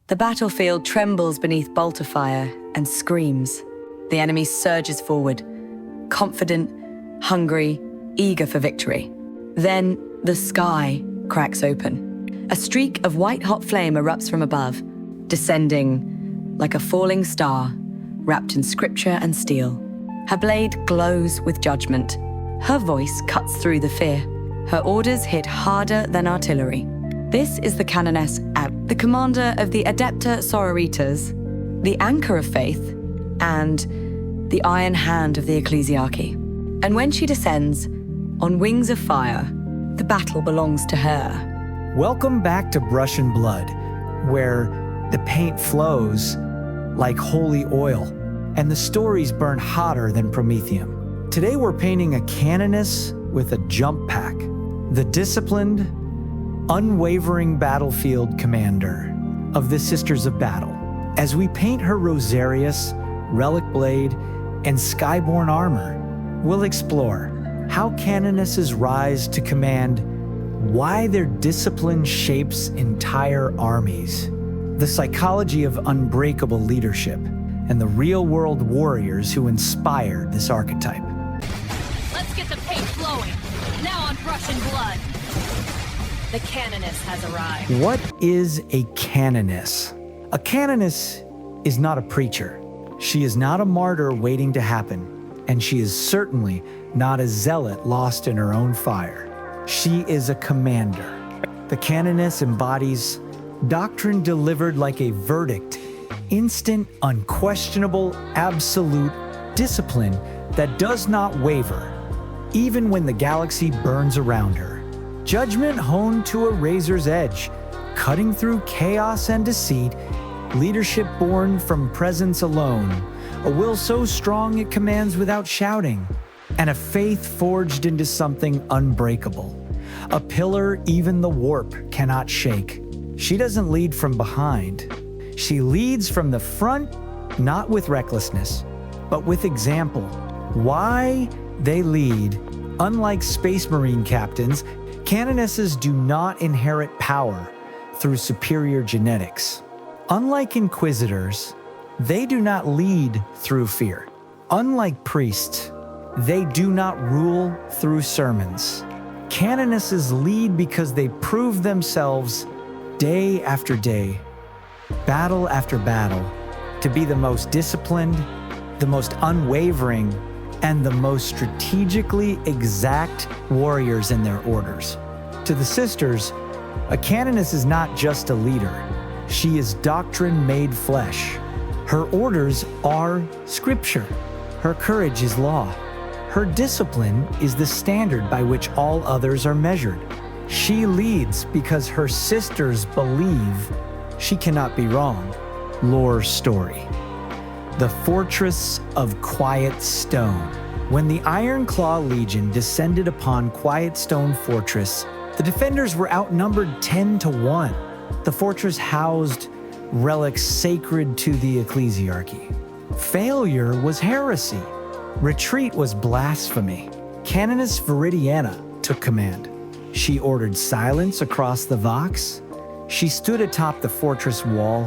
The battlefield trembles beneath bolter fire and screams. The enemy surges forward, confident, hungry, eager for victory. Then the sky cracks open. A streak of white-hot flame erupts from above, descending like a falling star, wrapped in scripture and steel. Her blade glows with judgment. Her voice cuts through the fear. Her orders hit harder than artillery. This is the Canoness, the commander of the Adepta Sororitas, the anchor of faith, and the iron hand of the ecclesiarchy. And when she descends, on wings of fire, the battle belongs to her. Welcome back to Brush and Blood, where the paint flows like holy oil, and the stories burn hotter than promethium. Today we're painting a Canoness with a jump pack, the disciplined, unwavering battlefield commander of the Sisters of Battle. As we paint her Rosarius, relic blade, and skyborn armor, we'll explore how Canonesses rise to command, why their discipline shapes entire armies, the psychology of unbreakable leadership, and the real-world warriors who inspired this archetype. Let's get the paint flowing. Now on Brush and Blood. The Canoness has arrived. What is a Canoness? A Canoness is not a preacher. She is not a martyr waiting to happen, and she is certainly not a zealot lost in her own fire. She is a commander. The Canoness embodies doctrine delivered like a verdict, instant, unquestionable, absolute discipline that does not waver, even when the galaxy burns around her. Judgment honed to a razor's edge, cutting through chaos and deceit, leadership born from presence alone, a will so strong it commands without shouting, and a faith forged into something unbreakable, a pillar even the warp cannot shake. She doesn't lead from behind. She leads from the front, not with recklessness, but with example. Why they lead, unlike Space Marine captains, Canonesses do not inherit power through superior genetics. Unlike Inquisitors, they do not lead through fear. Unlike priests, they do not rule through sermons. Canonesses lead because they prove themselves day after day, battle after battle, to be the most disciplined, the most unwavering, and the most strategically exact warriors in their orders. To the sisters, a Canoness is not just a leader. She is doctrine made flesh. Her orders are scripture. Her courage is law. Her discipline is the standard by which all others are measured. She leads because her sisters believe she cannot be wrong. Lore story. The Fortress of Quiet Stone. When the Iron Claw Legion descended upon Quiet Stone Fortress, the defenders were outnumbered 10-1. The fortress housed relics sacred to the ecclesiarchy. Failure was heresy. Retreat was blasphemy. Canoness Viridiana took command. She ordered silence across the Vox. She stood atop the fortress wall,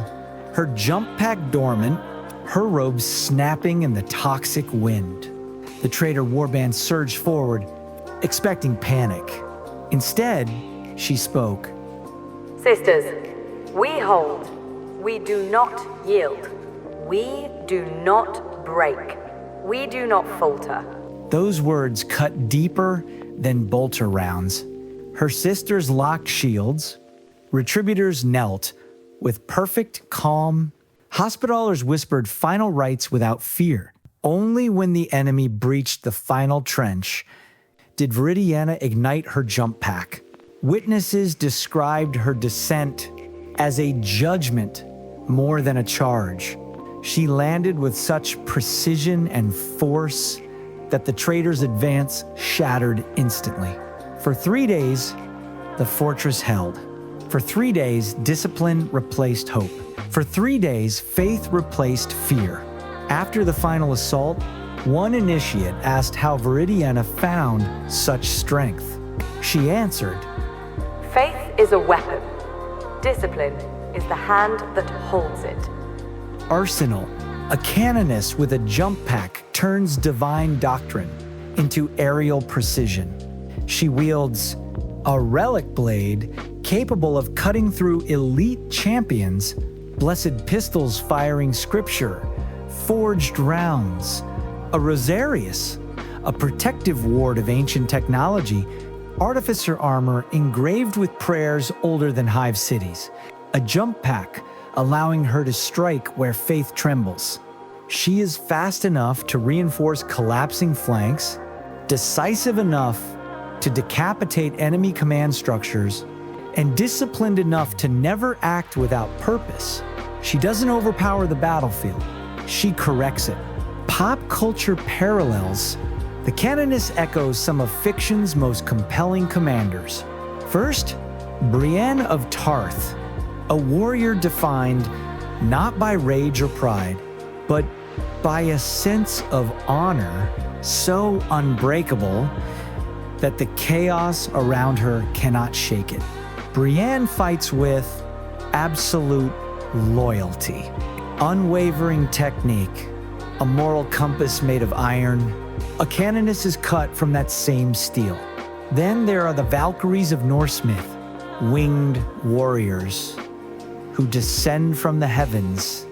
her jump pack dormant, her robes snapping in the toxic wind. The traitor warband surged forward, expecting panic. Instead, she spoke. Sisters, we hold. We do not yield. We do not break. We do not falter. Those words cut deeper than bolter rounds. Her sisters locked shields. Retributors knelt with perfect calm. Hospitallers whispered final rites without fear. Only when the enemy breached the final trench did Viridiana ignite her jump pack. Witnesses described her descent as a judgment more than a charge. She landed with such precision and force that the traitors' advance shattered instantly. For 3 days, the fortress held. For 3 days, discipline replaced hope. For 3 days, faith replaced fear. After the final assault, one initiate asked how Viridiana found such strength. She answered, Faith is a weapon. Discipline is the hand that holds it. Arsenal. A canoness with a jump pack turns divine doctrine into aerial precision. She wields a relic blade capable of cutting through elite champions, blessed pistols firing scripture, forged rounds, a rosarius, a protective ward of ancient technology, artificer armor engraved with prayers older than hive cities, a jump pack allowing her to strike where faith trembles. She is fast enough to reinforce collapsing flanks, decisive enough to decapitate enemy command structures, and disciplined enough to never act without purpose. She doesn't overpower the battlefield, she corrects it. Pop culture parallels. The Canoness echoes some of fiction's most compelling commanders. First, Brienne of Tarth, a warrior defined not by rage or pride, but by a sense of honor so unbreakable that the chaos around her cannot shake it. Brienne fights with absolute loyalty, unwavering technique, a moral compass made of iron. A canoness is cut from that same steel. Then there are the Valkyries of Norse myth, winged warriors who descend from the heavens,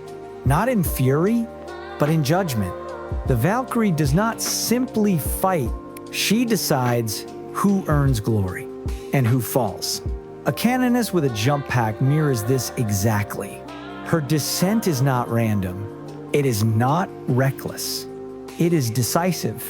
not in fury, but in judgment. The Valkyrie does not simply fight, she decides who earns glory and who falls. A canoness with a jump pack mirrors this exactly. Her descent is not random. It is not reckless. It is decisive.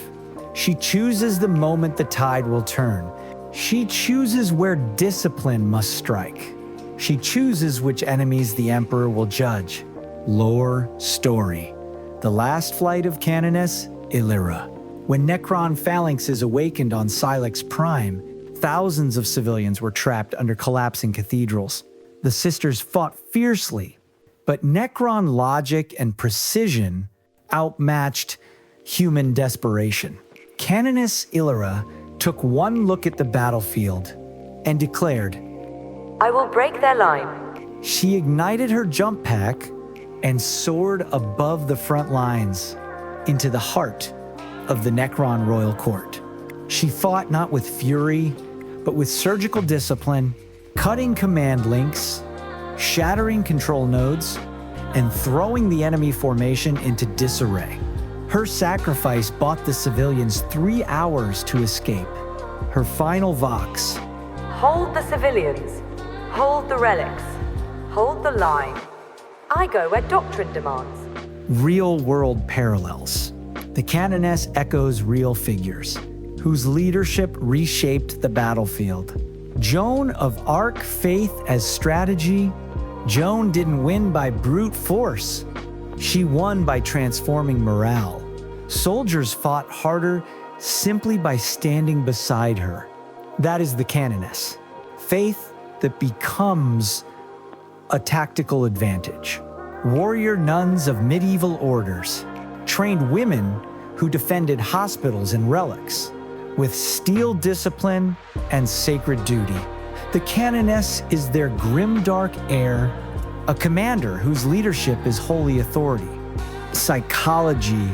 She chooses the moment the tide will turn. She chooses where discipline must strike. She chooses which enemies the Emperor will judge. Lore story. The last flight of Canoness, Illyra. When Necron Phalanx is awakened on Silex Prime, thousands of civilians were trapped under collapsing cathedrals. The sisters fought fiercely, but Necron logic and precision outmatched human desperation. Canoness Illyra took one look at the battlefield and declared, I will break their line. She ignited her jump pack and soared above the front lines into the heart of the Necron royal court. She fought not with fury, but with surgical discipline, cutting command links, shattering control nodes, and throwing the enemy formation into disarray. Her sacrifice bought the civilians 3 hours to escape. Her final vox, Hold the civilians. Hold the relics. Hold the line. I go where doctrine demands. real-world parallels. The Canoness echoes real figures, whose leadership reshaped the battlefield. Joan of Arc faith as strategy. Joan didn't win by brute force. She won by transforming morale. Soldiers fought harder simply by standing beside her. That is the Canoness. Faith that becomes a tactical advantage. Warrior nuns of medieval orders trained women who defended hospitals and relics with steel discipline and sacred duty. The Canoness is their grimdark heir, a commander whose leadership is holy authority. Psychology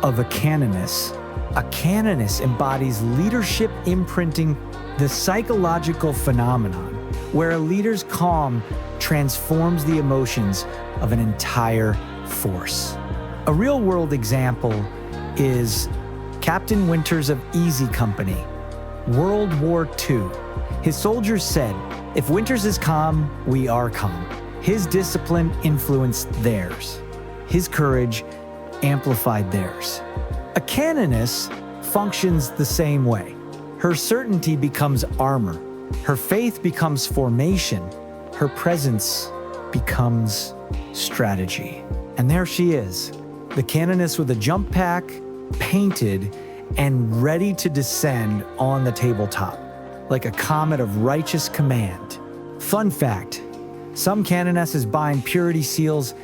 of a Canoness. A Canoness embodies leadership imprinting the psychological phenomenon where a leader's calm transforms the emotions of an entire force. A real-world example is Captain Winters of Easy Company, World War II. His soldiers said, if Winters is calm, we are calm. His discipline influenced theirs. His courage amplified theirs. A Canoness functions the same way. Her certainty becomes armor. Her faith becomes formation. Her presence becomes strategy. And there she is, the Canoness with a jump pack, painted, and ready to descend on the tabletop, like a comet of righteous command. Fun fact, some Canonesses bind purity seals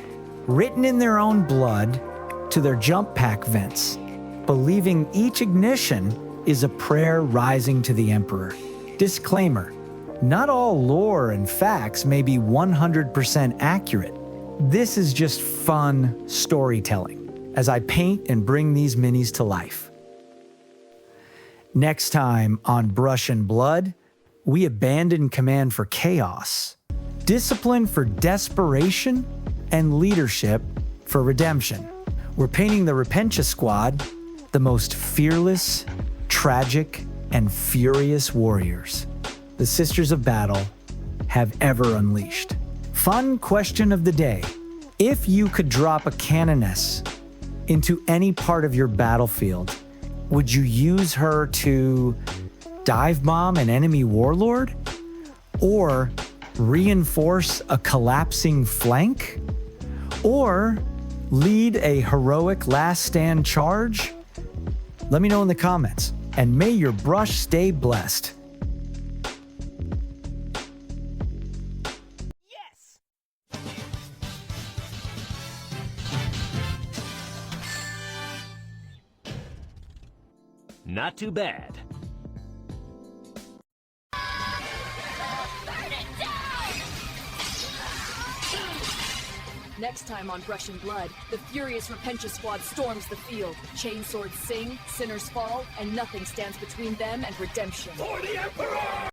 written in their own blood to their jump pack vents, believing each ignition is a prayer rising to the Emperor. Disclaimer, Not all lore and facts may be 100% accurate. This is just fun storytelling as I paint and bring these minis to life. Next time on Brush and Blood, we abandon command for chaos, discipline for desperation, and leadership for redemption. We're painting the Repentia Squad, the most fearless, tragic, and furious warriors the Sisters of Battle have ever unleashed. Fun question of the day. If you could drop a Canoness into any part of your battlefield, would you use her to dive bomb an enemy warlord? Or reinforce a collapsing flank? Or lead a heroic last stand charge? Let me know in the comments, and may your brush stay blessed. Not too bad. Next time on Brush and Blood, the furious Repentia Squad storms the field. Chainswords sing, sinners fall, and nothing stands between them and redemption. For the Emperor!